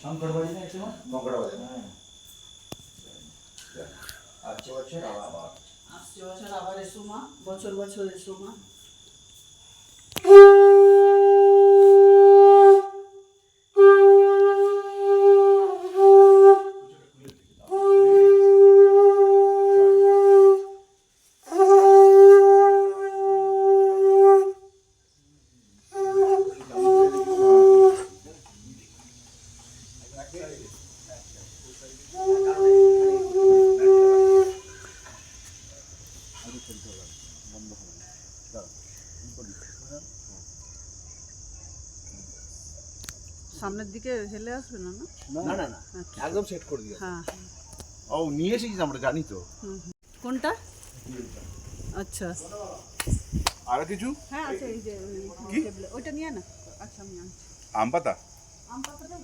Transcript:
শঙ্করবাড়ি না এসে শঙ্করবাড়ি আসছে বছর আবার এসো মা, বছর বছর এসো মা। সামনের দিকে হেলে আসবে না? না না না, একদম সেট করে দিও। হ্যাঁ ও নিয়ে এসেছিস আমরা, জানি তো। কোনটা? আচ্ছা আর কিছু হ্যাঁ আছে, এই যে কি? ওইটা নিয়ে না। আচ্ছা আমি আনছি আম পাতা। আম পাতাটা